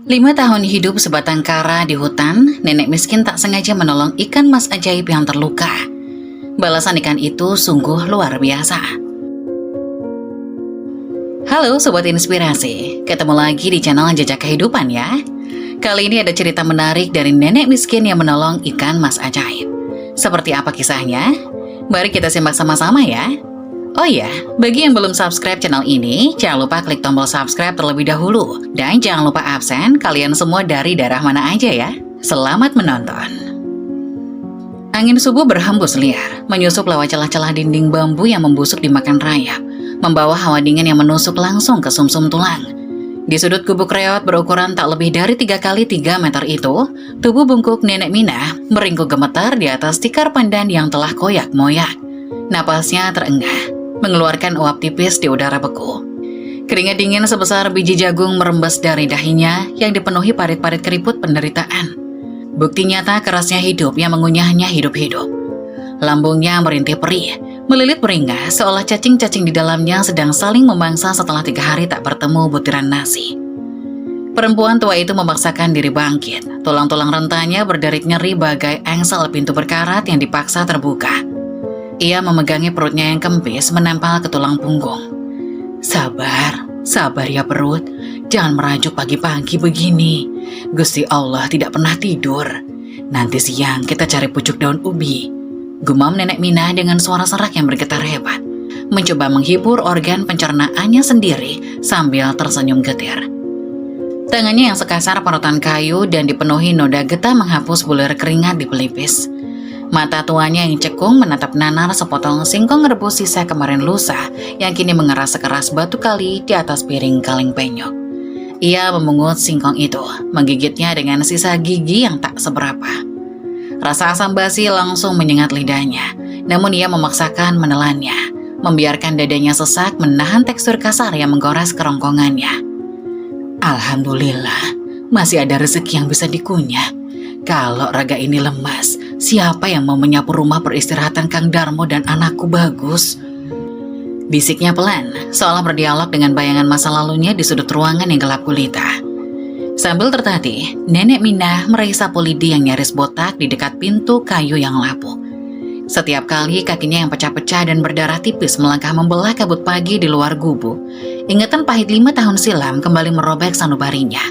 5 tahun hidup sebatang kara di hutan, nenek miskin tak sengaja menolong ikan mas ajaib yang terluka. Balasan ikan itu sungguh luar biasa. Halo Sobat Inspirasi, ketemu lagi di channel Jejak Kehidupan ya. Kali ini ada cerita menarik dari nenek miskin yang menolong ikan mas ajaib. Seperti apa kisahnya? Mari kita simak sama-sama ya. Oh ya, bagi yang belum subscribe channel ini, jangan lupa klik tombol subscribe terlebih dahulu. Dan jangan lupa absen kalian semua dari daerah mana aja ya. Selamat menonton. Angin subuh berhembus liar, menyusup lewat celah-celah dinding bambu yang membusuk dimakan rayap, membawa hawa dingin yang menusuk langsung ke sumsum tulang. Di sudut gubuk reot berukuran tak lebih dari 3 kali 3 meter itu, tubuh bungkuk nenek Minah meringkuk gemetar di atas tikar pandan yang telah koyak-moyak. Napasnya terengah, mengeluarkan uap tipis di udara beku. Keringat dingin sebesar biji jagung merembes dari dahinya yang dipenuhi parit-parit keriput penderitaan. Bukti nyata kerasnya hidup yang mengunyahnya hidup-hidup. Lambungnya merintih perih, melilit meringah seolah cacing-cacing di dalamnya sedang saling memangsa setelah 3 hari tak bertemu butiran nasi. Perempuan tua itu memaksakan diri bangkit. Tulang-tulang rentannya berderit nyeri bagai engsel pintu berkarat yang dipaksa terbuka. Ia memegangi perutnya yang kempis menempel ke tulang punggung. Sabar, sabar ya perut. Jangan merajuk pagi-pagi begini. Gusti Allah tidak pernah tidur. Nanti siang kita cari pucuk daun ubi. Gumam nenek Minah dengan suara serak yang bergetar hebat. Mencoba menghibur organ pencernaannya sendiri sambil tersenyum getir. Tangannya yang sekasar parutan kayu dan dipenuhi noda getah menghapus bulir keringat di pelipis. Mata tuanya yang cekung menatap nanar sepotong singkong rebus sisa kemarin lusa yang kini mengeras sekeras batu kali di atas piring kaleng penyok. Ia memungut singkong itu, menggigitnya dengan sisa gigi yang tak seberapa. Rasa asam basi langsung menyengat lidahnya, namun ia memaksakan menelannya, membiarkan dadanya sesak menahan tekstur kasar yang menggores kerongkongannya. Alhamdulillah, masih ada rezeki yang bisa dikunyah. Kalau raga ini lemas, siapa yang mau menyapu rumah peristirahatan Kang Darmo dan anakku Bagus? Bisiknya pelan, seolah berdialog dengan bayangan masa lalunya di sudut ruangan yang gelap gulita. Sambil tertatih, nenek Minah meraih sapu lidi yang nyaris botak di dekat pintu kayu yang lapuk. Setiap kali kakinya yang pecah-pecah dan berdarah tipis melangkah membelah kabut pagi di luar gubuk, ingatan pahit 5 tahun silam kembali merobek sanubarinya.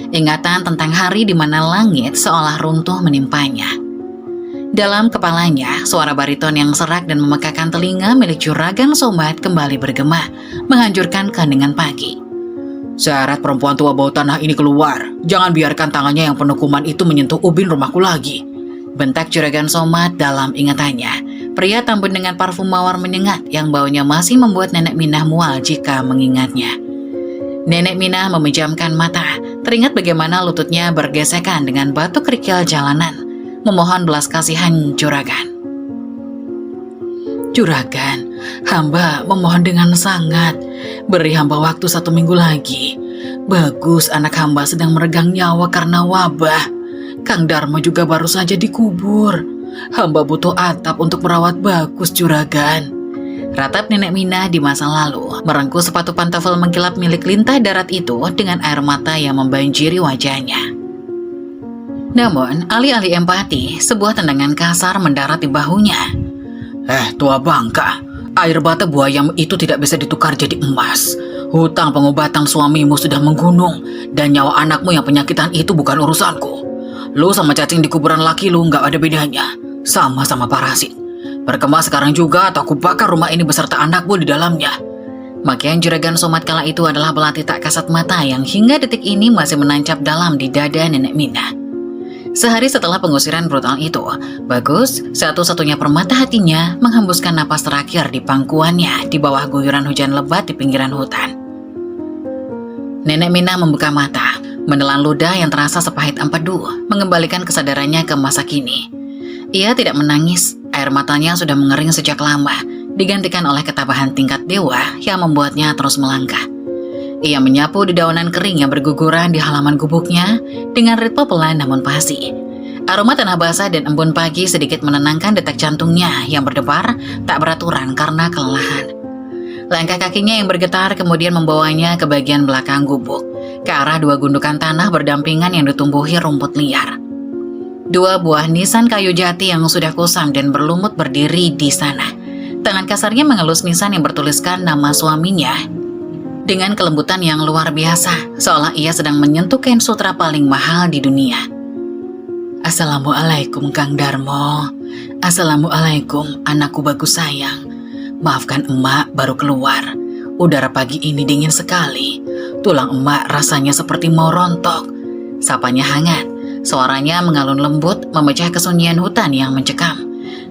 Ingatan tentang hari di mana langit seolah runtuh menimpanya. Dalam kepalanya, suara bariton yang serak dan memekakan telinga milik Juragan Somad kembali bergema, menghancurkan keheningan pagi. Syarat perempuan tua bau tanah ini keluar. Jangan biarkan tangannya yang penuh kuman itu menyentuh ubin rumahku lagi. Bentak Juragan Somad dalam ingatannya. Pria tambun dengan parfum mawar menyengat yang baunya masih membuat nenek Minah mual jika mengingatnya. Nenek Minah memejamkan mata, teringat bagaimana lututnya bergesekan dengan batu kerikil jalanan, memohon belas kasihan Juragan. Juragan, hamba memohon dengan sangat, beri hamba waktu 1 minggu lagi. Bagus anak hamba sedang meregang nyawa karena wabah. Kang Darmo juga baru saja dikubur. Hamba butuh atap untuk merawat Bagus, Juragan. Ratap nenek Minah di masa lalu, merengkuh sepatu pantofel mengkilap milik lintah darat itu dengan air mata yang membanjiri wajahnya. Namun, alih-alih empati, sebuah tendangan kasar mendarat di bahunya. Tua bangka, air bata buayamu itu tidak bisa ditukar jadi emas. Hutang pengobatan suamimu sudah menggunung, dan nyawa anakmu yang penyakitan itu bukan urusanku. Lu sama cacing di kuburan laki lu nggak ada bedanya, sama-sama parasit. Berkemas sekarang juga atau aku bakar rumah ini beserta anakmu di dalamnya. Makian Juragan Somad kala itu adalah belati tak kasat mata yang hingga detik ini masih menancap dalam di dada nenek Minah. Sehari setelah pengusiran brutal itu, Bagus, satu-satunya permata hatinya, menghembuskan napas terakhir di pangkuannya di bawah guyuran hujan lebat di pinggiran hutan. Nenek Minah membuka mata, menelan ludah yang terasa sepahit empedu, mengembalikan kesadarannya ke masa kini. Ia tidak menangis, air matanya sudah mengering sejak lama, digantikan oleh ketabahan tingkat dewa yang membuatnya terus melangkah. Ia menyapu dedaunan kering yang berguguran di halaman gubuknya dengan ritme pelan namun pasti. Aroma tanah basah dan embun pagi sedikit menenangkan detak jantungnya yang berdebar tak beraturan karena kelelahan. Langkah kakinya yang bergetar kemudian membawanya ke bagian belakang gubuk. ke arah dua gundukan tanah berdampingan yang ditumbuhi rumput liar. Dua buah nisan kayu jati yang sudah kusam dan berlumut berdiri di sana. Tangan kasarnya mengelus nisan yang bertuliskan nama suaminya dengan kelembutan yang luar biasa, seolah ia sedang menyentuh kain sutra paling mahal di dunia. Assalamualaikum Kang Darmo. Assalamualaikum anakku bagus sayang. Maafkan emak baru keluar. Udara pagi ini dingin sekali. Tulang emak rasanya seperti mau rontok. Sapanya hangat. Suaranya mengalun lembut, memecah kesunyian hutan yang mencekam.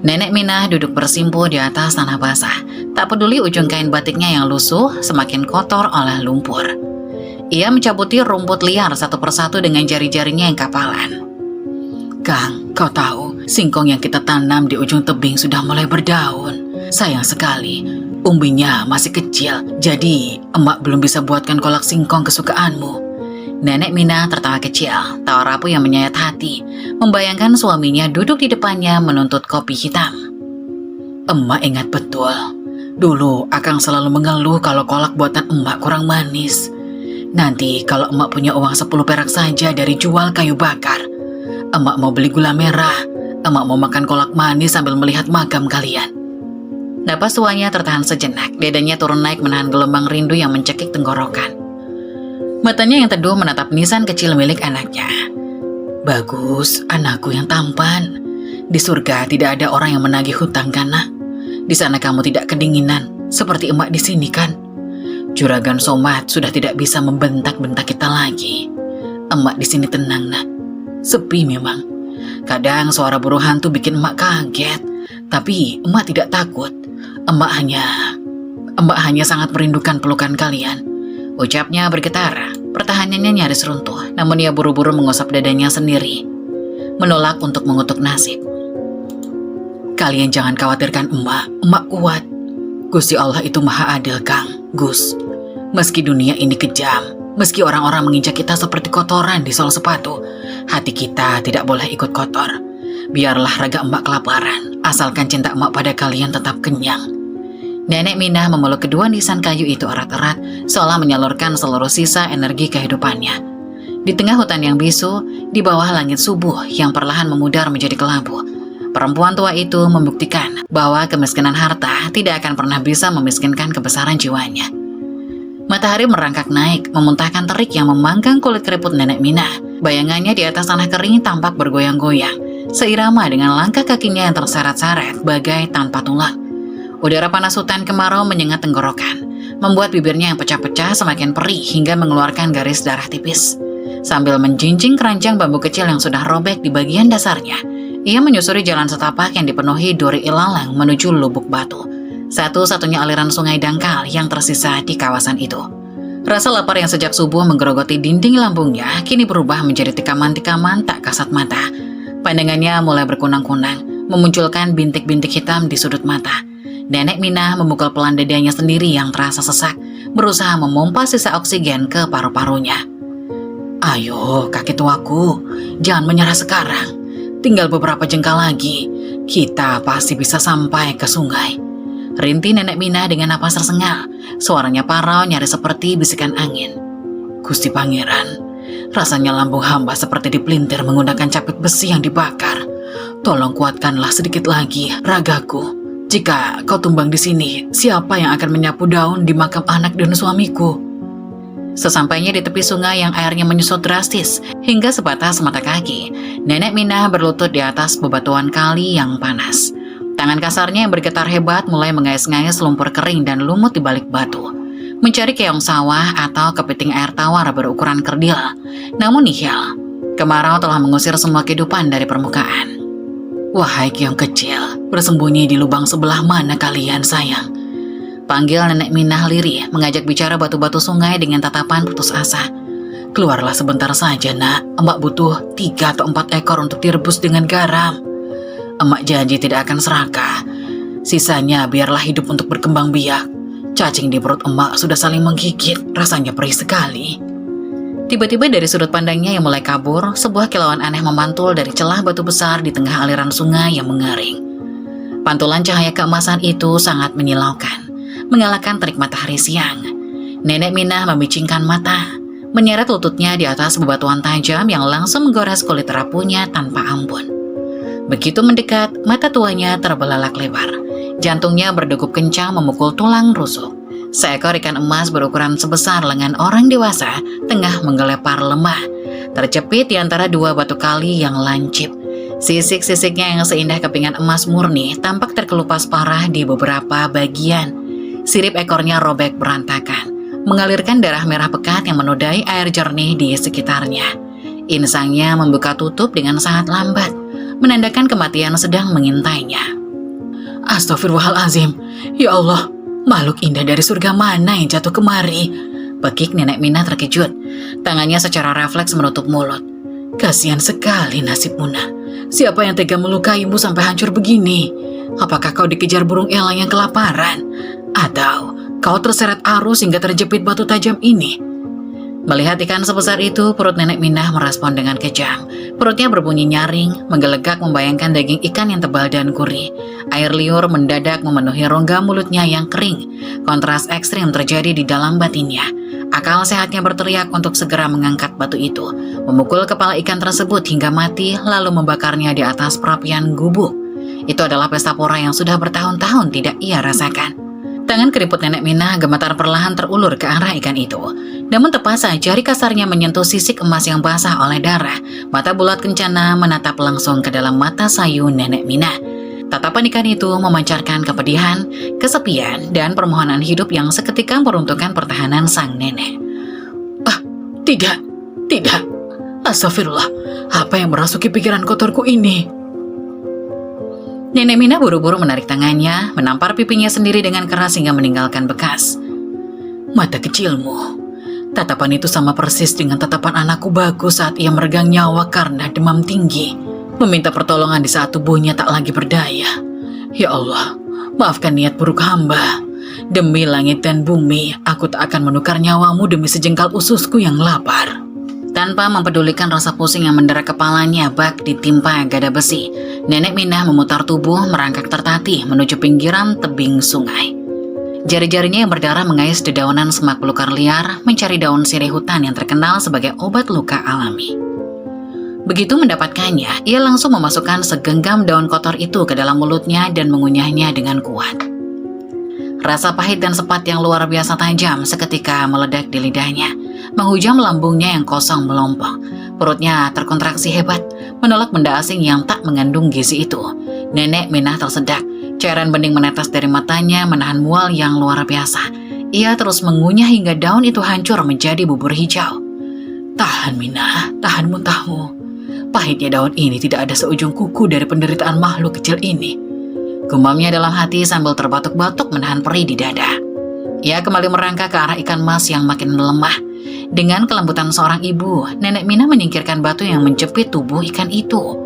Nenek Minah duduk bersimpuh di atas tanah basah. Tak peduli ujung kain batiknya yang lusuh, semakin kotor oleh lumpur. Ia mencabuti rumput liar satu persatu dengan jari-jarinya yang kapalan. Kang, kau tahu, singkong yang kita tanam di ujung tebing sudah mulai berdaun. Sayang sekali, umbinya masih kecil, jadi emak belum bisa buatkan kolak singkong kesukaanmu. Nenek Minah tertawa kecil, tawa rapuh yang menyayat hati, membayangkan suaminya duduk di depannya menuntut kopi hitam. Emak ingat betul, dulu Akang selalu mengeluh kalau kolak buatan emak kurang manis. Nanti kalau emak punya uang 10 perak saja dari jual kayu bakar, emak mau beli gula merah, emak mau makan kolak manis sambil melihat makam kalian. Napas tuanya tertahan sejenak, dadanya turun naik menahan gelombang rindu yang mencekik tenggorokan. Matanya yang teduh menatap nisan kecil milik anaknya. Bagus, anakku yang tampan. Di surga tidak ada orang yang menagih hutang kan, Nak? Di sana kamu tidak kedinginan, seperti emak di sini kan? Juragan Somad sudah tidak bisa membentak-bentak kita lagi. Emak di sini tenang, Nak. Sepi memang. Kadang suara burung hantu bikin emak kaget, tapi emak tidak takut. Emak hanya sangat merindukan pelukan kalian. Ucapnya bergetar, pertahanannya nyaris runtuh, namun ia buru-buru mengusap dadanya sendiri, menolak untuk mengutuk nasib. Kalian jangan khawatirkan emak kuat. Gusti Allah itu maha adil, Kang, Gus. Meski dunia ini kejam, meski orang-orang menginjak kita seperti kotoran di sol sepatu, hati kita tidak boleh ikut kotor. Biarlah raga emak kelaparan, asalkan cinta emak pada kalian tetap kenyang. Nenek Minah memeluk kedua nisan kayu itu erat-erat, seolah menyalurkan seluruh sisa energi kehidupannya. Di tengah hutan yang bisu, di bawah langit subuh yang perlahan memudar menjadi kelabu, perempuan tua itu membuktikan bahwa kemiskinan harta tidak akan pernah bisa memiskinkan kebesaran jiwanya. Matahari merangkak naik, memuntahkan terik yang memanggang kulit keriput Nenek Minah. Bayangannya di atas tanah kering tampak bergoyang-goyang, seirama dengan langkah kakinya yang terseret-seret bagai tanpa tulang. Udara panas hutan kemarau menyengat tenggorokan, membuat bibirnya yang pecah-pecah semakin perih hingga mengeluarkan garis darah tipis. Sambil menjinjing keranjang bambu kecil yang sudah robek di bagian dasarnya, ia menyusuri jalan setapak yang dipenuhi duri ilalang menuju Lubuk Batu, satu-satunya aliran sungai dangkal yang tersisa di kawasan itu. Rasa lapar yang sejak subuh menggerogoti dinding lambungnya kini berubah menjadi tikaman-tikaman tak kasat mata. Pandangannya mulai berkunang-kunang, memunculkan bintik-bintik hitam di sudut mata. Nenek Minah memukul pelan dadanya sendiri yang terasa sesak, berusaha memompa sisa oksigen ke paru-parunya. Ayo, kakek tuaku, jangan menyerah sekarang. Tinggal beberapa jengkal lagi, kita pasti bisa sampai ke sungai. Rintih Nenek Minah dengan napas tersengal, suaranya parau nyaris seperti bisikan angin. Gusti Pangeran, rasanya lambung hamba seperti dipelintir menggunakan capit besi yang dibakar. Tolong kuatkanlah sedikit lagi ragaku. Jika kau tumbang di sini, siapa yang akan menyapu daun di makam anak dan suamiku? Sesampainya di tepi sungai yang airnya menyusut drastis hingga sebatas mata kaki, Nenek Minah berlutut di atas bebatuan kali yang panas. Tangan kasarnya yang bergetar hebat mulai mengais-ngais lumpur kering dan lumut di balik batu, mencari keong sawah atau kepiting air tawar berukuran kerdil. Namun nihil, kemarau telah mengusir semua kehidupan dari permukaan. Wahai keong kecil, bersembunyi di lubang sebelah mana kalian sayang? Panggil Nenek Minah lirih, mengajak bicara batu-batu sungai dengan tatapan putus asa. Keluarlah sebentar saja, Nak. Emak butuh 3 atau 4 ekor untuk direbus dengan garam. Emak janji tidak akan serakah. Sisanya biarlah hidup untuk berkembang biak. Cacing di perut emak sudah saling menggigit, rasanya perih sekali. Tiba-tiba dari sudut pandangnya yang mulai kabur, sebuah kilauan aneh memantul dari celah batu besar di tengah aliran sungai yang mengering. Pantulan cahaya keemasan itu sangat menyilaukan, mengalahkan terik matahari siang. Nenek Minah membicingkan mata, menyeret lututnya di atas bebatuan tajam yang langsung menggores kulit rapuhnya tanpa ampun. Begitu mendekat, mata tuanya terbelalak lebar. Jantungnya berdegup kencang memukul tulang rusuk. Seekor ikan emas berukuran sebesar lengan orang dewasa tengah menggelepar lemah, terjepit di antara dua batu kali yang lancip. Sisik-sisiknya yang seindah kepingan emas murni tampak terkelupas parah di beberapa bagian. Sirip ekornya robek berantakan, mengalirkan darah merah pekat yang menodai air jernih di sekitarnya. Insangnya membuka tutup dengan sangat lambat, menandakan kematian sedang mengintainya. Astagfirullahalazim, ya Allah, makhluk indah dari surga mana yang jatuh kemari? Pekik Nenek Minah terkejut. Tangannya secara refleks menutup mulut. Kasihan sekali nasib Muna. Siapa yang tega melukaimu sampai hancur begini? Apakah kau dikejar burung elang yang kelaparan? Atau kau terseret arus hingga terjepit batu tajam ini? Melihat ikan sebesar itu, perut Nenek Minah merespon dengan kejam. Perutnya berbunyi nyaring, menggelegak membayangkan daging ikan yang tebal dan gurih. Air liur mendadak memenuhi rongga mulutnya yang kering. Kontras ekstrim terjadi di dalam batinnya. Akal sehatnya berteriak untuk segera mengangkat batu itu, memukul kepala ikan tersebut hingga mati, lalu membakarnya di atas perapian gubuk. Itu adalah pesta pora yang sudah bertahun-tahun tidak ia rasakan. Tangan keriput Nenek Minah gemetar perlahan terulur ke arah ikan itu. Namun tepat saja jari kasarnya menyentuh sisik emas yang basah oleh darah. Mata bulat kencana menatap langsung ke dalam mata sayu Nenek Minah. Tatapan ikan itu memancarkan kepedihan, kesepian, dan permohonan hidup yang seketika meruntuhkan pertahanan sang nenek. Ah, tidak. Astagfirullah, apa yang merasuki pikiran kotorku ini? Nenek Minah buru-buru menarik tangannya, menampar pipinya sendiri dengan keras hingga meninggalkan bekas. Mata kecilmu, tatapan itu sama persis dengan tatapan anakku Bagus saat ia meregang nyawa karena demam tinggi, meminta pertolongan di saat tubuhnya tak lagi berdaya. Ya Allah, maafkan niat buruk hamba. Demi langit dan bumi, aku tak akan menukar nyawamu demi sejengkal ususku yang lapar. Tanpa mempedulikan rasa pusing yang mendera kepalanya bak ditimpa gada besi, Nenek Minah memutar tubuh merangkak tertatih menuju pinggiran tebing sungai. Jari-jarinya yang berdarah mengais dedaunan semak belukar liar mencari daun sirih hutan yang terkenal sebagai obat luka alami. Begitu mendapatkannya, ia langsung memasukkan segenggam daun kotor itu ke dalam mulutnya dan mengunyahnya dengan kuat. Rasa pahit dan sepat yang luar biasa tajam seketika meledak di lidahnya, menghujam lambungnya yang kosong melompong. Perutnya terkontraksi hebat, menolak benda asing yang tak mengandung gizi itu. Nenek Minah tersedak, cairan bening menetes dari matanya menahan mual yang luar biasa. Ia terus mengunyah hingga daun itu hancur menjadi bubur hijau. Tahan Minah, tahan muntahmu. Pahitnya daun ini tidak ada seujung kuku dari penderitaan makhluk kecil ini. Gumamnya dalam hati sambil terbatuk-batuk menahan perih di dada. Ia kembali merangkak ke arah ikan mas yang makin melemah. Dengan kelembutan seorang ibu, Nenek Minah menyingkirkan batu yang menjepit tubuh ikan itu.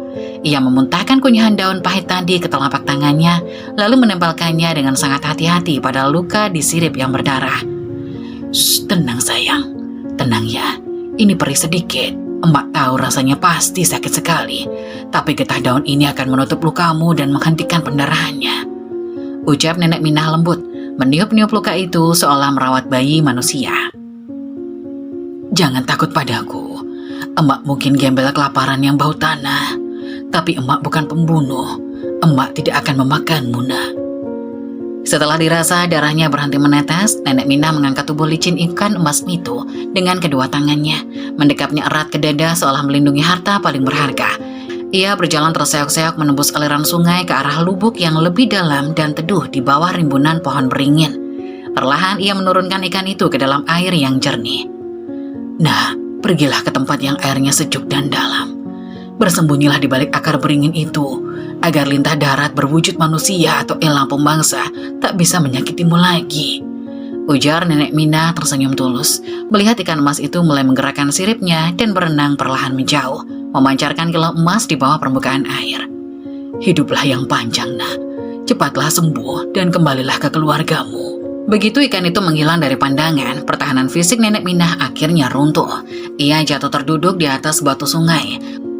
Ia memuntahkan kunyahan daun pahit tadi ke telapak tangannya, lalu menempelkannya dengan sangat hati-hati pada luka di sirip yang berdarah. Shh, tenang sayang, tenang ya, ini perih sedikit. Emak tahu rasanya pasti sakit sekali, tapi getah daun ini akan menutup lukamu dan menghentikan pendarahannya. Ucap Nenek Minah lembut, meniup-niup luka itu seolah merawat bayi manusia. Jangan takut padaku, emak mungkin gembel kelaparan yang bau tanah, tapi emak bukan pembunuh, emak tidak akan memakanmu nak. Setelah dirasa darahnya berhenti menetes, Nenek Minah mengangkat tubuh licin ikan emas itu dengan kedua tangannya, mendekapnya erat ke dada seolah melindungi harta paling berharga. Ia berjalan terseok-seok menembus aliran sungai ke arah lubuk yang lebih dalam dan teduh di bawah rimbunan pohon beringin. Perlahan ia menurunkan ikan itu ke dalam air yang jernih. Nah, pergilah ke tempat yang airnya sejuk dan dalam. Bersembunyilah di balik akar beringin itu, agar lintah darat berwujud manusia atau elang pembangsa tak bisa menyakitimu lagi. Ujar Nenek Minah tersenyum tulus, melihat ikan emas itu mulai menggerakkan siripnya dan berenang perlahan menjauh, memancarkan kilau emas di bawah permukaan air. Hiduplah yang panjang nak, cepatlah sembuh dan kembalilah ke keluargamu. Begitu ikan itu menghilang dari pandangan, pertahanan fisik Nenek Minah akhirnya runtuh. Ia jatuh terduduk di atas batu sungai,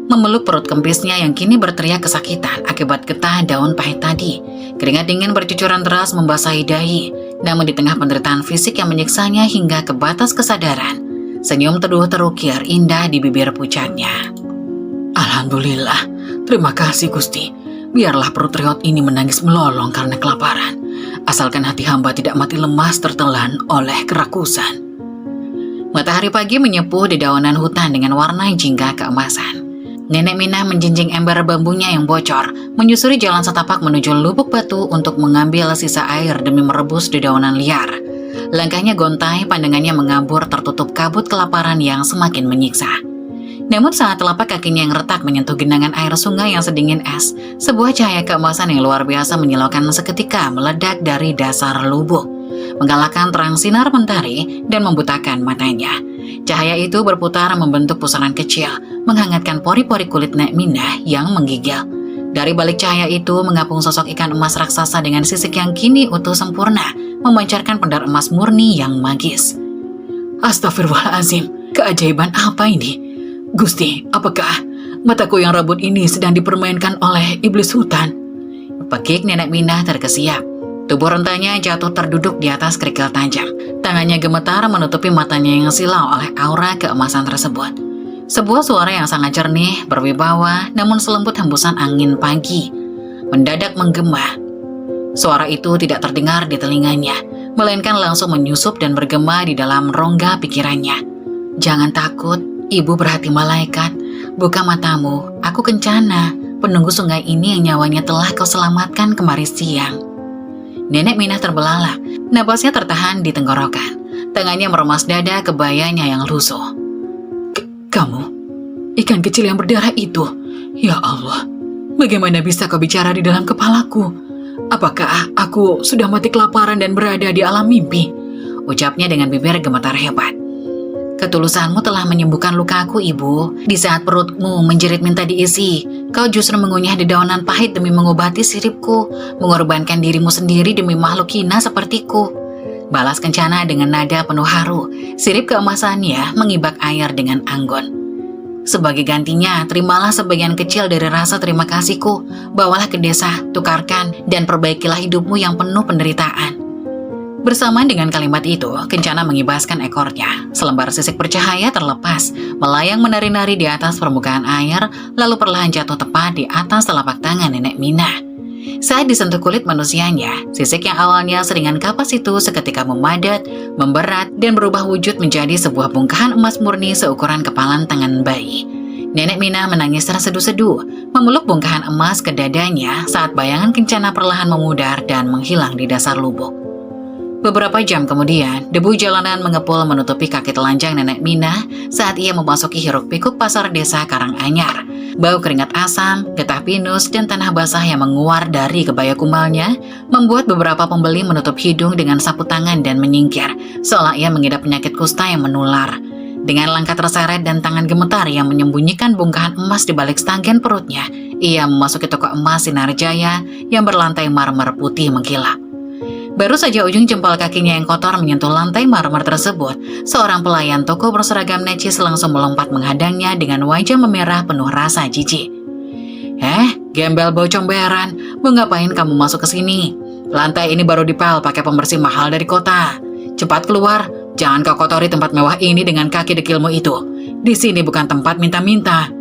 memeluk perut kempisnya yang kini berteriak kesakitan akibat getah daun pahit tadi. Keringat dingin bercucuran deras membasahi dahi, namun di tengah penderitaan fisik yang menyiksanya hingga ke batas kesadaran, Senyum teduh terukir indah di bibir pucatnya. Alhamdulillah, terima kasih Gusti. Biarlah perut reot ini menangis melolong karena kelaparan. Asalkan hati hamba tidak mati lemas tertelan oleh kerakusan. Matahari pagi menyepuh dedaunan hutan dengan warna jingga keemasan. Nenek Minah menjinjing ember bambunya yang bocor, menyusuri jalan setapak menuju lubuk batu untuk mengambil sisa air demi merebus dedaunan liar. Langkahnya gontai, pandangannya mengambur tertutup kabut kelaparan yang semakin menyiksa. Namun saat telapak kakinya yang retak menyentuh genangan air sungai yang sedingin es, sebuah cahaya keemasan yang luar biasa menyilaukan seketika meledak dari dasar lubuk, mengalahkan terang sinar mentari dan membutakan matanya. Cahaya itu berputar membentuk pusaran kecil, menghangatkan pori-pori kulit Nek Minah yang menggigil. Dari balik cahaya itu mengapung sosok ikan emas raksasa dengan sisik yang kini utuh sempurna, memancarkan pendar emas murni yang magis. Astagfirullahaladzim, keajaiban apa ini? Gusti, apakah mataku yang rabun ini sedang dipermainkan oleh iblis hutan? Pekik Nenek Minah terkesiap. Tubuh rentanya jatuh terduduk di atas kerikil tajam. Tangannya gemetar menutupi matanya yang silau oleh aura keemasan tersebut. Sebuah suara yang sangat jernih, berwibawa, namun selembut hembusan angin pagi, mendadak menggema. Suara itu tidak terdengar di telinganya, melainkan langsung menyusup dan bergema di dalam rongga pikirannya. Jangan takut, ibu berhati malaikat. Buka matamu, aku Kencana, penunggu sungai ini yang nyawanya telah kau selamatkan kemari siang. Nenek Minah terbelalak, napasnya tertahan di tenggorokan. Tangannya meremas dada kebayanya yang lusuh. Kamu, ikan kecil yang berdarah itu. Ya Allah, bagaimana bisa kau bicara di dalam kepalaku? Apakah aku sudah mati kelaparan dan berada di alam mimpi? Ucapnya dengan bibir gemetar hebat. Ketulusanmu telah menyembuhkan lukaku, Ibu. Di saat perutmu menjerit minta diisi, kau justru mengunyah dedaunan pahit demi mengobati siripku, mengorbankan dirimu sendiri demi makhluk hina sepertiku. Balas Kencana dengan nada penuh haru. Sirip keemasannya mengibak air dengan anggun. Sebagai gantinya, terimalah sebagian kecil dari rasa terima kasihku. Bawalah ke desa, tukarkan, dan perbaikilah hidupmu yang penuh penderitaan. Bersamaan dengan kalimat itu, Kencana mengibaskan ekornya. Selembar sisik bercahaya terlepas, melayang menari-nari di atas permukaan air, lalu perlahan jatuh tepat di atas telapak tangan Nenek Minah. Saat disentuh kulit manusianya, sisik yang awalnya seringan kapas itu seketika memadat, memberat, dan berubah wujud menjadi sebuah bongkahan emas murni seukuran kepalan tangan bayi. Nenek Minah menangis terseduh-seduh, memeluk bongkahan emas ke dadanya saat bayangan Kencana perlahan memudar dan menghilang di dasar lubuk. Beberapa jam kemudian, debu jalanan mengepul menutupi kaki telanjang Nenek Minah saat ia memasuki hiruk-pikuk pasar desa Karanganyar. Bau keringat asam, getah pinus, dan tanah basah yang menguar dari kebaya kumalnya membuat beberapa pembeli menutup hidung dengan sapu tangan dan menyingkir, seolah ia mengidap penyakit kusta yang menular. Dengan langkah terseret dan tangan gemetar yang menyembunyikan bongkahan emas di balik stanggen perutnya, ia memasuki toko emas Sinar Jaya yang berlantai marmer putih mengkilap. Baru saja ujung jempol kakinya yang kotor menyentuh lantai marmer tersebut, seorang pelayan toko berseragam necis langsung melompat menghadangnya dengan wajah memerah penuh rasa jijik. Gembel bau comberan, mau ngapain kamu masuk ke sini? Lantai ini baru dipel pakai pembersih mahal dari kota. Cepat keluar, jangan kau kotori tempat mewah ini dengan kaki dekilmu itu. Di sini bukan tempat minta-minta.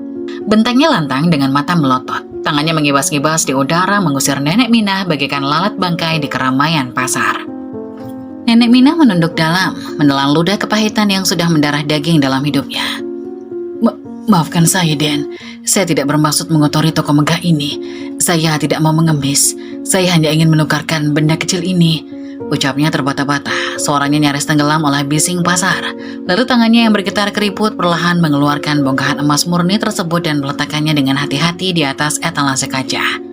Bentangnya lantang dengan mata melotot. Tangannya mengibas-ngibas di udara mengusir Nenek Minah bagaikan lalat bangkai di keramaian pasar. Nenek Minah menunduk dalam, menelan ludah kepahitan yang sudah mendarah daging dalam hidupnya. Maafkan saya, Den. Saya tidak bermaksud mengotori toko megah ini. Saya tidak mau mengemis. Saya hanya ingin menukarkan benda kecil ini. Ucapnya terbata-bata, suaranya nyaris tenggelam oleh bising pasar. Lalu tangannya yang bergetar keriput perlahan mengeluarkan bongkahan emas murni tersebut dan meletakkannya dengan hati-hati di atas etalase kaca.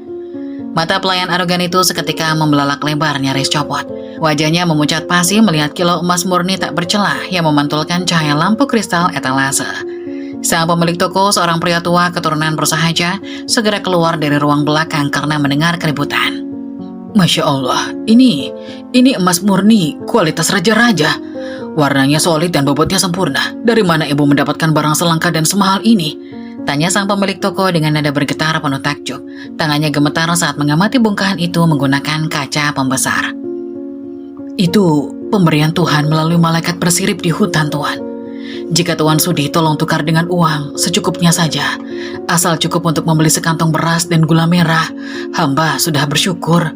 Mata pelayan arogan itu seketika membelalak lebar nyaris copot. Wajahnya memucat pasi melihat kilo emas murni tak bercelah yang memantulkan cahaya lampu kristal etalase. Sang pemilik toko, seorang pria tua keturunan bersahaja, segera keluar dari ruang belakang karena mendengar keributan. Masya Allah, ini emas murni, kualitas raja-raja. Warnanya solid dan bobotnya sempurna. Dari mana ibu mendapatkan barang selangka dan semahal ini? Tanya sang pemilik toko dengan nada bergetar penuh takjub. Tangannya gemetar saat mengamati bongkahan itu menggunakan kaca pembesar. Itu pemberian Tuhan melalui malaikat bersirip di hutan, Tuhan. Jika Tuan sudi, tolong tukar dengan uang, secukupnya saja. Asal cukup untuk membeli sekantong beras dan gula merah, hamba sudah bersyukur.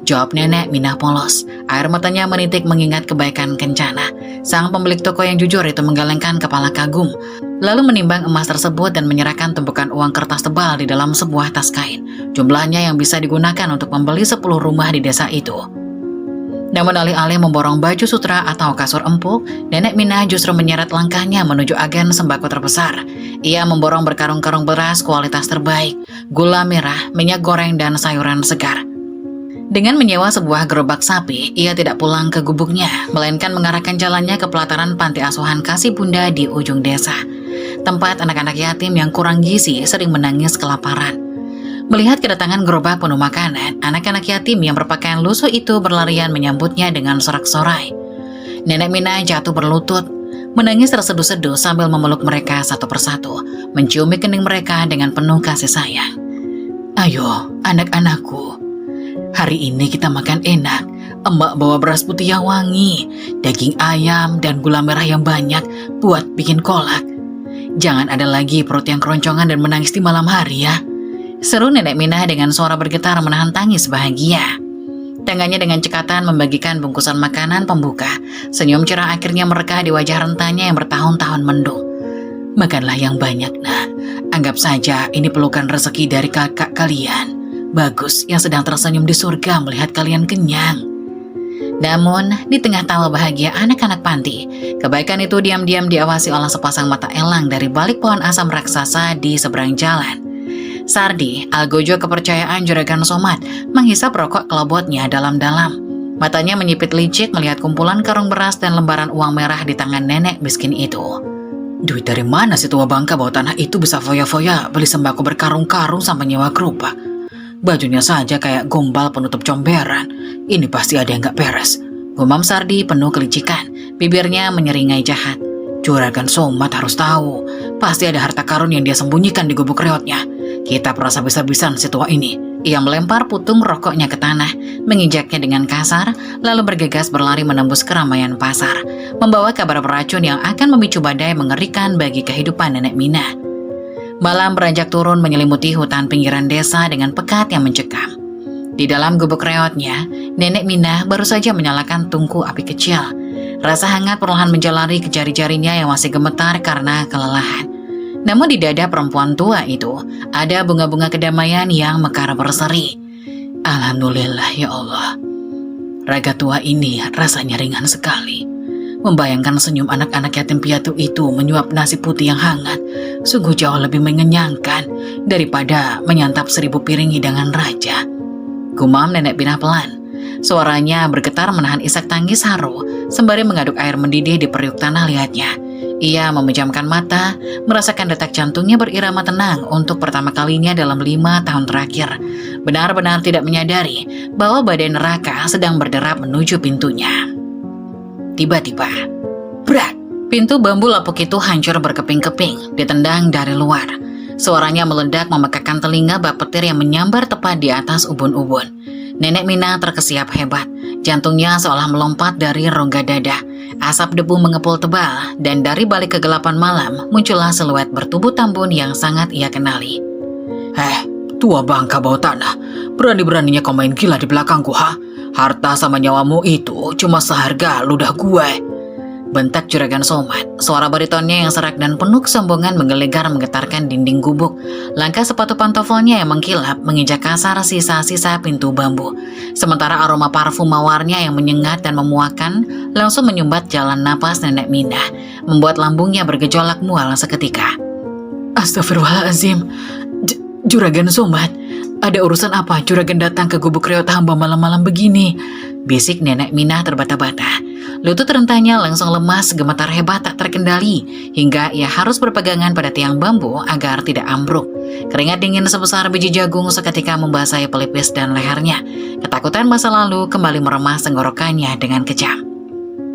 Jawab Nenek Minah polos. Air matanya menitik mengingat kebaikan Kencana. Sang pemilik toko yang jujur itu menggelengkan kepala kagum, lalu menimbang emas tersebut dan menyerahkan tumpukan uang kertas tebal di dalam sebuah tas kain. Jumlahnya yang bisa digunakan untuk membeli 10 rumah di desa itu. Namun alih-alih memborong baju sutra atau kasur empuk, Nenek Minah justru menyeret langkahnya menuju agen sembako terbesar. Ia memborong berkarung-karung beras kualitas terbaik, gula merah, minyak goreng, dan sayuran segar. Dengan menyewa sebuah gerobak sapi, ia tidak pulang ke gubuknya, melainkan mengarahkan jalannya ke pelataran panti asuhan Kasih Bunda di ujung desa. Tempat anak-anak yatim yang kurang gizi sering menangis kelaparan. Melihat kedatangan gerobak penuh makanan, anak-anak yatim yang berpakaian lusuh itu berlarian menyambutnya dengan sorak-sorai. Nenek Minah jatuh berlutut, menangis terseduh-seduh sambil memeluk mereka satu persatu, menciumi kening mereka dengan penuh kasih sayang. Ayo, anak-anakku, hari ini kita makan enak. Emak bawa beras putih yang wangi, daging ayam, dan gula merah yang banyak buat bikin kolak. Jangan ada lagi perut yang keroncongan dan menangis di malam hari ya. Seru Nenek Minah dengan suara bergetar menahan tangis bahagia. Tangannya dengan cekatan membagikan bungkusan makanan pembuka. Senyum cerah akhirnya merekah di wajah rentanya yang bertahun-tahun mendung. Makanlah yang banyak, nak. Anggap saja ini pelukan rezeki dari kakak kalian. Bagus yang sedang tersenyum di surga melihat kalian kenyang. Namun, di tengah tawa bahagia anak-anak panti, kebaikan itu diam-diam diawasi oleh sepasang mata elang dari balik pohon asam raksasa di seberang jalan. Sardi, algojo kepercayaan Juragan Somad, menghisap rokok kelobotnya dalam-dalam. Matanya menyipit licik melihat kumpulan karung beras dan lembaran uang merah di tangan nenek miskin itu. Duit dari mana si tua bangka bawah tanah itu bisa foya-foya beli sembako berkarung-karung sampai nyewa gerobak? Bajunya saja kayak gombal penutup comberan. Ini pasti ada yang gak beres. Gumam Sardi penuh kelicikan, bibirnya menyeringai jahat. Juragan Somad harus tahu, pasti ada harta karun yang dia sembunyikan di gubuk reotnya. Kita perasa bisa-bisan si tua ini. Ia melempar putung rokoknya ke tanah, menginjaknya dengan kasar, lalu bergegas berlari menembus keramaian pasar, membawa kabar beracun yang akan memicu badai mengerikan bagi kehidupan Nenek Minah. Malam beranjak turun menyelimuti hutan pinggiran desa dengan pekat yang mencekam. Di dalam gubuk reotnya, Nenek Minah baru saja menyalakan tungku api kecil. Rasa hangat perlahan menjalari ke jari-jarinya yang masih gemetar karena kelelahan. Namun di dada perempuan tua itu, ada bunga-bunga kedamaian yang mekar berseri. Alhamdulillah ya Allah. Raga tua ini rasanya ringan sekali. Membayangkan senyum anak-anak yatim piatu itu menyuap nasi putih yang hangat, sungguh jauh lebih mengenyangkan daripada menyantap 1000 piring hidangan raja. Gumam Nenek Minah pelan. Suaranya bergetar menahan isak tangis haru, sembari mengaduk air mendidih di periuk tanah liatnya. Ia memejamkan mata, merasakan detak jantungnya berirama tenang untuk pertama kalinya dalam 5 tahun terakhir. Benar-benar tidak menyadari bahwa badai neraka sedang berderap menuju pintunya. Tiba-tiba, brak! Pintu bambu lapuk itu hancur berkeping-keping, ditendang dari luar. Suaranya meledak memekakan telinga bak petir yang menyambar tepat di atas ubun-ubun. Nenek Minah terkesiap hebat, jantungnya seolah melompat dari rongga dada. Asap debu mengepul tebal, dan dari balik kegelapan malam muncullah siluet bertubuh tambun yang sangat ia kenali. Tua bangka bawah tanah, berani-beraninya kau main gila di belakangku, ha? Harta sama nyawamu itu cuma seharga ludah gue. Bentak Juragan Somad. Suara baritonnya yang serak dan penuh kesombongan menggelegar menggetarkan dinding gubuk. Langkah sepatu pantofelnya yang mengkilap menginjak kasar sisa-sisa pintu bambu. Sementara aroma parfum mawarnya yang menyengat dan memuakan langsung menyumbat jalan napas Nenek Minah, membuat lambungnya bergejolak mual seketika. Astagfirullahaladzim, Juragan Somad, ada urusan apa Juragan datang ke gubuk reot hamba malam-malam begini? Bisik Nenek Minah terbata-bata. Lutut rentanya langsung lemas, gemetar hebat tak terkendali, hingga ia harus berpegangan pada tiang bambu agar tidak ambruk. Keringat dingin sebesar biji jagung seketika membasahi pelipis dan lehernya. Ketakutan masa lalu kembali meremas tenggorokannya dengan kejam.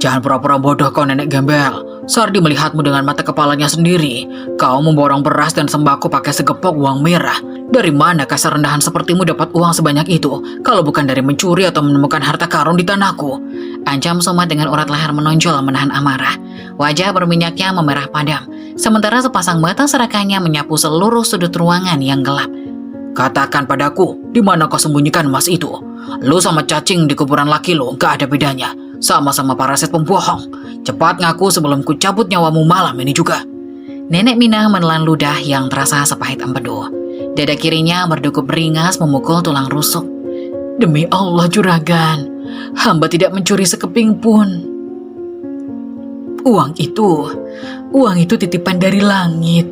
Jangan pura-pura bodoh kau nenek gembel. Sardi melihatmu dengan mata kepalanya sendiri. Kau memborong beras dan sembako pakai segepok uang merah. Dari mana kasar rendahan sepertimu dapat uang sebanyak itu? Kalau bukan dari mencuri atau menemukan harta karun di tanahku. Ancam Somad dengan urat leher menonjol menahan amarah. Wajah berminyaknya memerah padam. Sementara sepasang mata serakannya menyapu seluruh sudut ruangan yang gelap. Katakan padaku, di mana kau sembunyikan emas itu? Lu sama cacing di kuburan laki lu gak ada bedanya. Sama-sama parasit pembohong. Cepat ngaku sebelum ku cabut nyawamu malam ini juga. Nenek Minah menelan ludah yang terasa sepahit empedu. Dada kirinya berdegup beringas memukul tulang rusuk. Demi Allah juragan, hamba tidak mencuri sekeping pun. Uang itu titipan dari langit.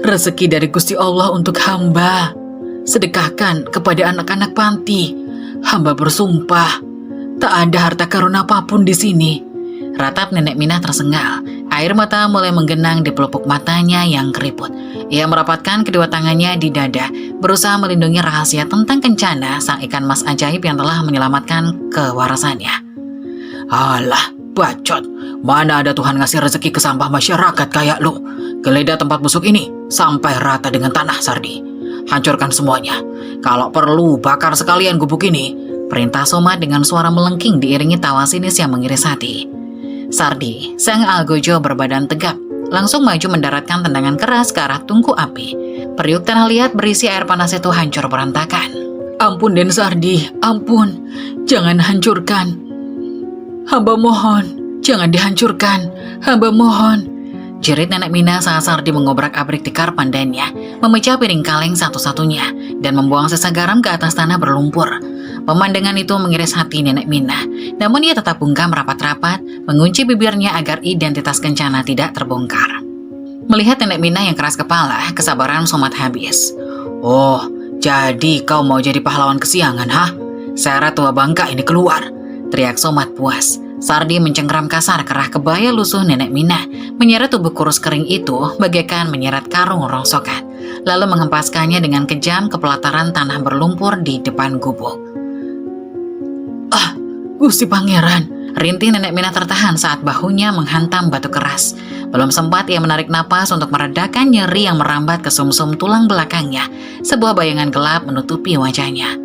Rezeki dari Gusti Allah untuk hamba. Sedekahkan kepada anak-anak panti. Hamba bersumpah, tak ada harta karun apapun di sini. Ratap Nenek Minah tersengal. Air mata mulai menggenang di pelupuk matanya yang keriput. Ia merapatkan kedua tangannya di dada, berusaha melindungi rahasia tentang Kencana, sang ikan mas ajaib yang telah menyelamatkan kewarasannya. Alah, bacot. Mana ada Tuhan ngasih rezeki ke sampah masyarakat kayak lu. Geledah tempat busuk ini sampai rata dengan tanah, Sardi. Hancurkan semuanya. Kalau perlu, bakar sekalian gubuk ini. Perintah Somad dengan suara melengking diiringi tawa sinis yang mengiris hati. Sardi, sang algojo berbadan tegap, langsung maju mendaratkan tendangan keras ke arah tungku api. Periuk tanah liat berisi air panas itu hancur berantakan. Ampun Den Sardi, ampun. Jangan hancurkan. Hamba mohon, jangan dihancurkan. Hamba mohon. Jerit Nenek Minah saat Sardi mengobrak-abrik tikar pandannya, memecah piring kaleng satu-satunya, dan membuang sisa garam ke atas tanah berlumpur. Pemandangan itu mengiris hati Nenek Minah, namun ia tetap bungkam rapat-rapat, mengunci bibirnya agar identitas Kencana tidak terbongkar. Melihat Nenek Minah yang keras kepala, kesabaran Somad habis. Oh, jadi kau mau jadi pahlawan kesiangan, hah? Seret tua bangka ini keluar, teriak Somad puas. Sardi mencengkram kasar kerah kebaya lusuh Nenek Minah, menyeret tubuh kurus kering itu bagaikan menyeret karung rongsokan, lalu menghempaskannya dengan kejam ke pelataran tanah berlumpur di depan gubuk. Ah, Gusti Pangeran, rintih Nenek Minah tertahan saat bahunya menghantam batu keras. Belum sempat ia menarik napas untuk meredakan nyeri yang merambat ke sumsum tulang belakangnya, sebuah bayangan gelap menutupi wajahnya.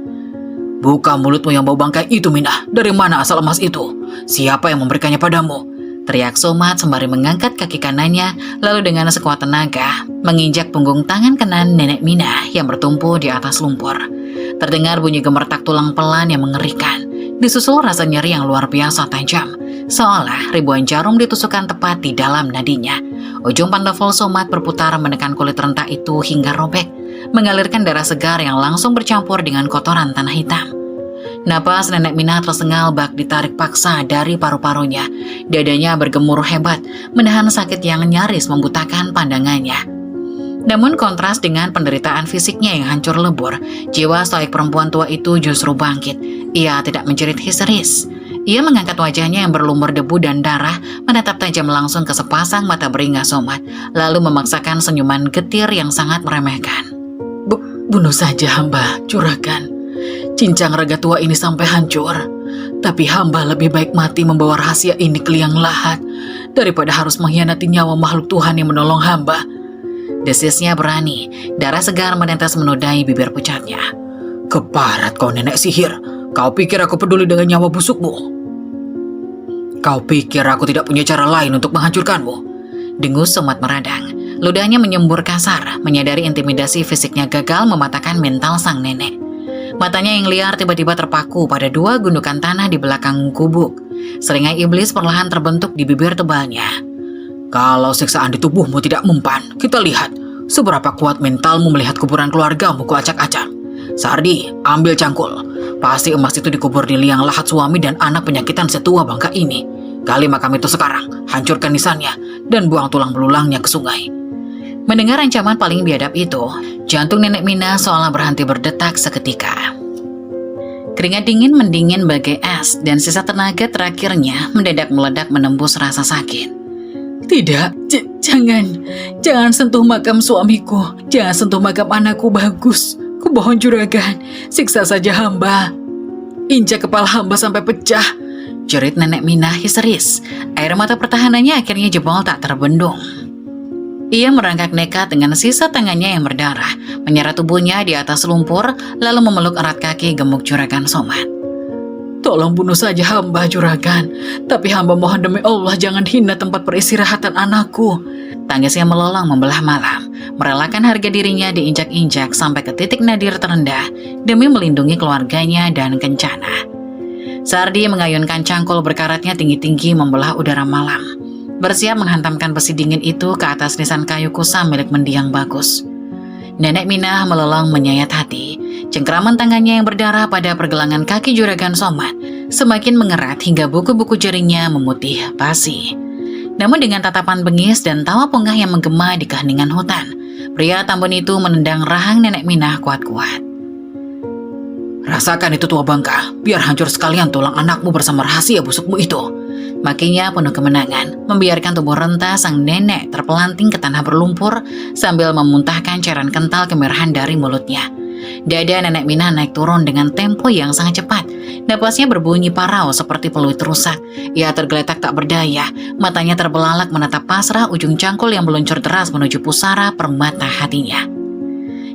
Buka mulutmu yang bau bangkai itu, Minah. Dari mana asal emas itu? Siapa yang memberikannya padamu? Teriak Somad sembari mengangkat kaki kanannya, lalu dengan sekuat tenaga menginjak punggung tangan kanan Nenek Minah yang bertumpu di atas lumpur. Terdengar bunyi gemertak tulang pelan yang mengerikan, disusul rasa nyeri yang luar biasa tajam, seolah ribuan jarum ditusukkan tepat di dalam nadinya. Ujung pantofel Somad berputar menekan kulit rentah itu hingga robek, mengalirkan darah segar yang langsung bercampur dengan kotoran tanah hitam. Napas Nenek Minah tersengal bak ditarik paksa dari paru-parunya. Dadanya bergemuruh hebat, menahan sakit yang nyaris membutakan pandangannya. Namun kontras dengan penderitaan fisiknya yang hancur lebur, jiwa stoik perempuan tua itu justru bangkit. Ia tidak menjerit histeris. Ia mengangkat wajahnya yang berlumur debu dan darah, menatap tajam langsung ke sepasang mata beringas Somad, lalu memaksakan senyuman getir yang sangat meremehkan. Bunuh saja hamba, juragan. Cincang raga tua ini sampai hancur. Tapi hamba lebih baik mati membawa rahasia ini ke liang lahat daripada harus mengkhianati nyawa makhluk Tuhan yang menolong hamba. Desisnya berani, darah segar menetes menodai bibir pucatnya. Keparat kau nenek sihir. Kau pikir aku peduli dengan nyawa busukmu? Kau pikir aku tidak punya cara lain untuk menghancurkanmu? Dengus Somad meradang. Ludahnya menyembur kasar, menyadari intimidasi fisiknya gagal mematahkan mental sang nenek. Matanya yang liar tiba-tiba terpaku pada dua gundukan tanah di belakang gubuk. Seringai iblis perlahan terbentuk di bibir tebalnya. Kalau siksaan di tubuhmu tidak mempan, kita lihat seberapa kuat mentalmu melihat kuburan keluargamu kuacak-acak. Sardi, ambil cangkul. Pasti emas itu dikubur di liang lahat suami dan anak penyakitan setua bangka ini. Gali makam itu sekarang, hancurkan nisannya, dan buang tulang belulangnya ke sungai. Mendengar ancaman paling biadab itu, jantung Nenek Minah seolah berhenti berdetak seketika. Keringat dingin mendingin bagai es dan sisa tenaga terakhirnya mendadak meledak menembus rasa sakit. Tidak, jangan sentuh makam suamiku, jangan sentuh makam anakku Bagus. Kubohon juragan, siksa saja hamba. Injak kepala hamba sampai pecah. jerit Nenek Minah histeris. Air mata pertahanannya akhirnya jebol tak terbendung. Ia merangkak nekat dengan sisa tangannya yang berdarah, menyeret tubuhnya di atas lumpur, lalu memeluk erat kaki gemuk Juragan Somad. Tolong bunuh saja hamba, Juragan. Tapi hamba mohon demi Allah jangan hina tempat peristirahatan anakku. Tangisnya melolong membelah malam, merelakan harga dirinya diinjak-injak sampai ke titik nadir terendah demi melindungi keluarganya dan Kencana. Sardi mengayunkan cangkul berkaratnya tinggi-tinggi membelah udara malam, bersiap menghantamkan besi dingin itu ke atas nisan kayu kusam milik mendiang Bagus. Nenek Minah melolong menyayat hati. Cengkraman tangannya yang berdarah pada pergelangan kaki Juragan Somad semakin mengerat hingga buku-buku jarinya memutih basi. Namun dengan tatapan bengis dan tawa pongah yang menggema di keheningan hutan, pria tambun itu menendang rahang Nenek Minah kuat-kuat. Rasakan itu tua bangka, biar hancur sekalian tulang anakmu bersama rahasia busukmu itu. Makinya penuh kemenangan, membiarkan tubuh renta sang nenek terpelanting ke tanah berlumpur sambil memuntahkan cairan kental kemerahan dari mulutnya. Dada Nenek Minah naik turun dengan tempo yang sangat cepat. Napasnya berbunyi parau seperti peluit rusak. Ia tergeletak tak berdaya, matanya terbelalak menatap pasrah ujung cangkul yang meluncur deras menuju pusara permata hatinya.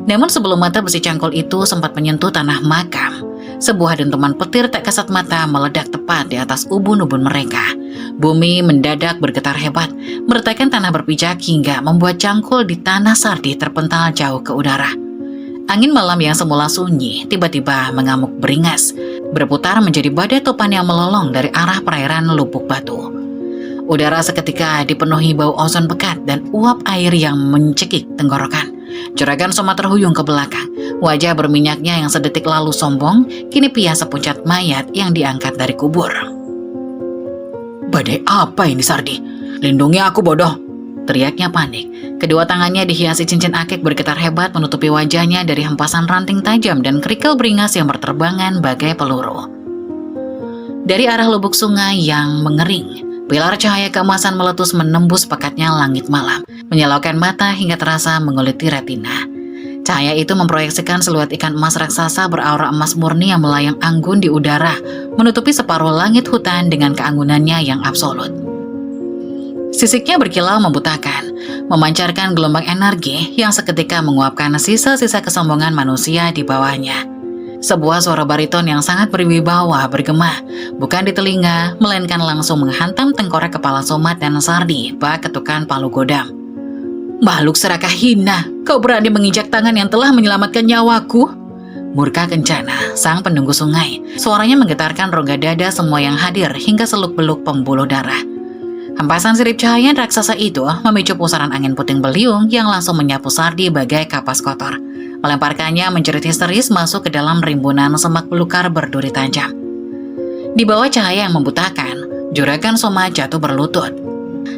Namun sebelum mata besi cangkul itu sempat menyentuh tanah makam, sebuah dentuman petir tak kasat mata meledak tepat di atas ubun-ubun mereka. Bumi mendadak bergetar hebat, meretakan tanah berpijak hingga membuat cangkul di tanah Sardi terpental jauh ke udara. Angin malam yang semula sunyi tiba-tiba mengamuk beringas, berputar menjadi badai topan yang melolong dari arah perairan Lubuk Batu. Udara seketika dipenuhi bau ozon pekat dan uap air yang mencekik tenggorokan. Juragan Somad terhuyung ke belakang, wajah berminyaknya yang sedetik lalu sombong, kini pias sepucat mayat yang diangkat dari kubur. Badai apa ini, Sardi? Lindungi aku, bodoh! Teriaknya panik. Kedua tangannya dihiasi cincin akik bergetar hebat menutupi wajahnya dari hempasan ranting tajam dan kerikil beringas yang berterbangan bagai peluru. Dari arah lubuk sungai yang mengering, pilar cahaya keemasan meletus menembus pekatnya langit malam, menyilaukan mata hingga terasa menguliti retina. Cahaya itu memproyeksikan siluet ikan emas raksasa beraura emas murni yang melayang anggun di udara, menutupi separuh langit hutan dengan keanggunannya yang absolut. Sisiknya berkilau membutakan, memancarkan gelombang energi yang seketika menguapkan sisa-sisa kesombongan manusia di bawahnya. Sebuah suara bariton yang sangat berwibawa bergema, bukan di telinga, melainkan langsung menghantam tengkorak kepala Somad dan Sardi bak ketukan palu godam. Makhluk serakah hina, kau berani menginjak tangan yang telah menyelamatkan nyawaku? Murka Kencana, sang penunggu sungai, suaranya menggetarkan rongga dada semua yang hadir hingga seluk-beluk pembuluh darah. Hempasan sirip cahaya raksasa itu memicu pusaran angin puting beliung yang langsung menyapu Sardi bagai kapas kotor, melemparkannya menjerit histeris masuk ke dalam rimbunan semak belukar berduri tajam. Di bawah cahaya yang membutakan, Juragan Somad jatuh berlutut.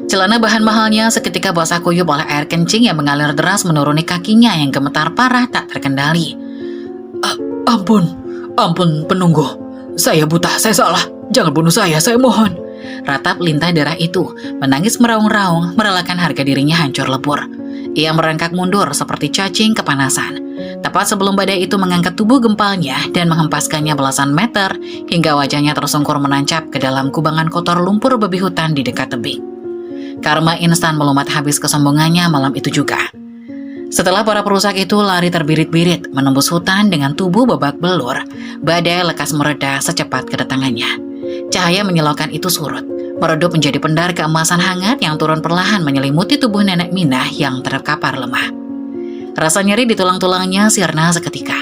Celana bahan mahalnya seketika basah kuyup oleh air kencing yang mengalir deras menuruni kakinya yang gemetar parah tak terkendali. Ampun penunggu, saya buta, saya salah, jangan bunuh saya mohon. Ratap lintah darah itu, menangis meraung-raung, merelakan harga dirinya hancur lebur. Ia merangkak mundur seperti cacing kepanasan. Tepat sebelum badai itu mengangkat tubuh gempalnya dan menghempaskannya belasan meter, hingga wajahnya tersungkur menancap ke dalam kubangan kotor lumpur babi hutan di dekat tebing. Karma instan melumat habis kesombongannya malam itu juga. Setelah para perusak itu lari terbirit-birit menembus hutan dengan tubuh babak belur, badai lekas mereda secepat kedatangannya. Cahaya menyilaukan itu surut, meredup menjadi pendar keemasan hangat yang turun perlahan menyelimuti tubuh Nenek Minah yang terkapar lemah. Rasa nyeri di tulang-tulangnya sirna seketika,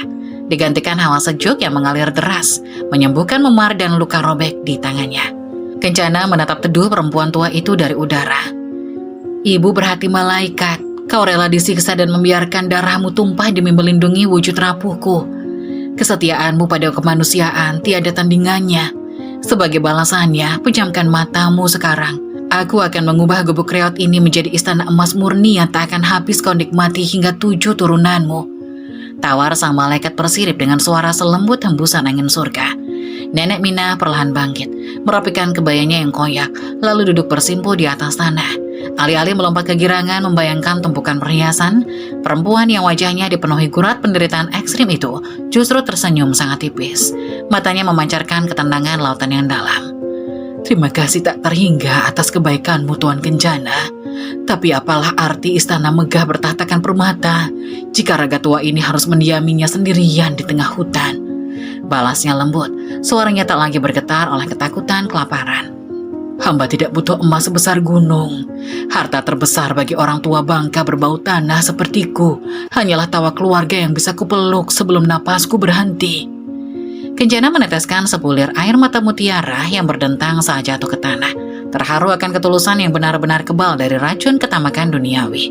digantikan hawa sejuk yang mengalir deras, menyembuhkan memar dan luka robek di tangannya. Kencana menatap teduh perempuan tua itu dari udara. Ibu berhati malaikat, kau rela disiksa dan membiarkan darahmu tumpah demi melindungi wujud rapuhku. Kesetiaanmu pada kemanusiaan tiada tandingannya. Sebagai balasannya, pejamkan matamu sekarang. Aku akan mengubah gubuk reot ini menjadi istana emas murni yang tak akan habis kau nikmati hingga 7 turunanmu. Tawar sang malaikat bersirip dengan suara selembut hembusan angin surga. Nenek Minah perlahan bangkit, merapikan kebayanya yang koyak, lalu duduk bersimpuh di atas tanah. Alih-alih melompat kegirangan membayangkan tumpukan perhiasan, perempuan yang wajahnya dipenuhi gurat penderitaan ekstrim itu justru tersenyum sangat tipis. Matanya memancarkan ketenangan lautan yang dalam. Terima kasih tak terhingga atas kebaikanmu, Tuan Kencana. Tapi apalah arti istana megah bertahtakan permata jika raga tua ini harus mendiaminya sendirian di tengah hutan? Balasnya lembut, suaranya tak lagi bergetar oleh ketakutan kelaparan. Hamba tidak butuh emas sebesar gunung. Harta terbesar bagi orang tua bangka berbau tanah sepertiku hanyalah tawa keluarga yang bisa kupeluk sebelum napasku berhenti. Kencana meneteskan sebulir air mata mutiara yang berdentang saat jatuh ke tanah, terharu akan ketulusan yang benar-benar kebal dari racun ketamakan duniawi.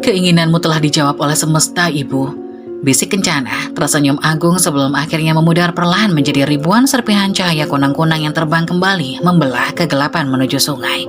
Keinginanmu telah dijawab oleh semesta, Ibu. Bisik Kencana, tersenyum agung sebelum akhirnya memudar perlahan menjadi ribuan serpihan cahaya kunang-kunang yang terbang kembali membelah kegelapan menuju sungai.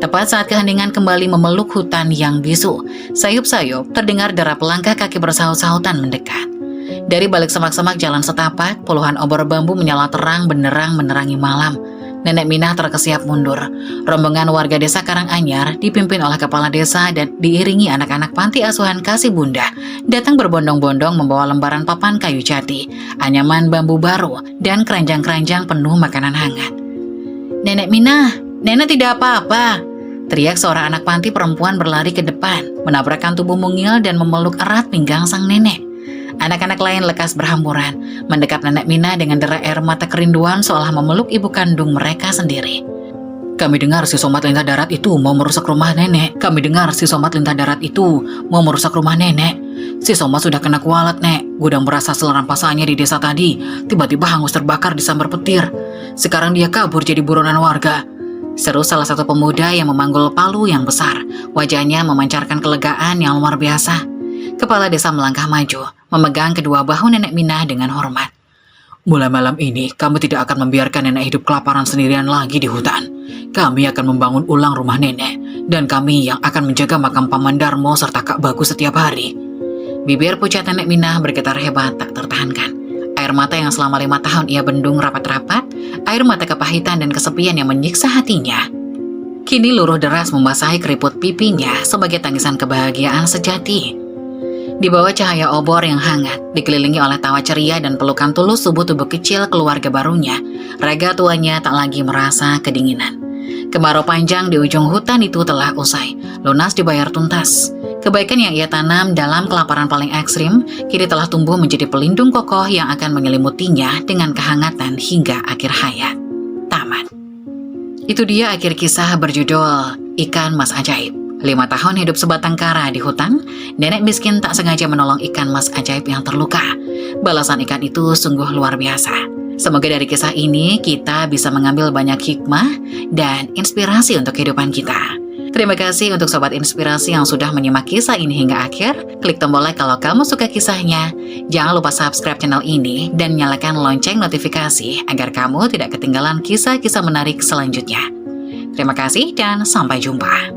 Tepat saat keheningan kembali memeluk hutan yang bisu, sayup-sayup terdengar derap langkah kaki bersaut-sautan mendekat. Dari balik semak-semak jalan setapak, puluhan obor bambu menyala terang benderang menerangi malam. Nenek Minah terkesiap mundur. Rombongan warga desa Karanganyar dipimpin oleh kepala desa dan diiringi anak-anak panti asuhan Kasih Bunda datang berbondong-bondong membawa lembaran papan kayu jati, anyaman bambu baru, dan keranjang-keranjang penuh makanan hangat. "Nenek Minah, nenek tidak apa-apa," teriak seorang anak panti perempuan berlari ke depan, menabrakkan tubuh mungil dan memeluk erat pinggang sang nenek. Anak-anak lain lekas berhamburan, mendekat Nenek Minah dengan derai air mata kerinduan seolah memeluk ibu kandung mereka sendiri. "Kami dengar si Somat Lintah Darat itu mau merusak rumah nenek. Kami dengar si Somat Lintah Darat itu mau merusak rumah nenek. Si Somat sudah kena kualat, Nek. Gudang beras hasil rampasannya di desa tadi tiba-tiba hangus terbakar di sambar petir. Sekarang dia kabur jadi buronan warga," seru salah satu pemuda yang memanggul palu yang besar. Wajahnya memancarkan kelegaan yang luar biasa. Kepala desa melangkah maju, memegang kedua bahu Nenek Minah dengan hormat. "Mulai malam ini, kami tidak akan membiarkan nenek hidup kelaparan sendirian lagi di hutan. Kami akan membangun ulang rumah nenek, dan kami yang akan menjaga makam Paman Darmo serta Kak Bagus setiap hari." Bibir pucat Nenek Minah bergetar hebat tak tertahankan. Air mata yang selama 5 tahun ia bendung rapat-rapat, air mata kepahitan dan kesepian yang menyiksa hatinya, kini luruh deras membasahi keriput pipinya sebagai tangisan kebahagiaan sejati. Di bawah cahaya obor yang hangat, dikelilingi oleh tawa ceria dan pelukan tulus tubuh-tubuh kecil keluarga barunya, raga tuanya tak lagi merasa kedinginan. Kemarau panjang di ujung hutan itu telah usai, lunas dibayar tuntas. Kebaikan yang ia tanam dalam kelaparan paling ekstrim, kini telah tumbuh menjadi pelindung kokoh yang akan menyelimutinya dengan kehangatan hingga akhir hayat. Tamat. Itu dia akhir kisah berjudul Ikan Mas Ajaib. 5 tahun hidup sebatang kara di hutan, nenek miskin tak sengaja menolong ikan mas ajaib yang terluka. Balasan ikan itu sungguh luar biasa. Semoga dari kisah ini kita bisa mengambil banyak hikmah dan inspirasi untuk kehidupan kita. Terima kasih untuk Sobat Inspirasi yang sudah menyimak kisah ini hingga akhir. Klik tombol like kalau kamu suka kisahnya. Jangan lupa subscribe channel ini dan nyalakan lonceng notifikasi agar kamu tidak ketinggalan kisah-kisah menarik selanjutnya. Terima kasih dan sampai jumpa.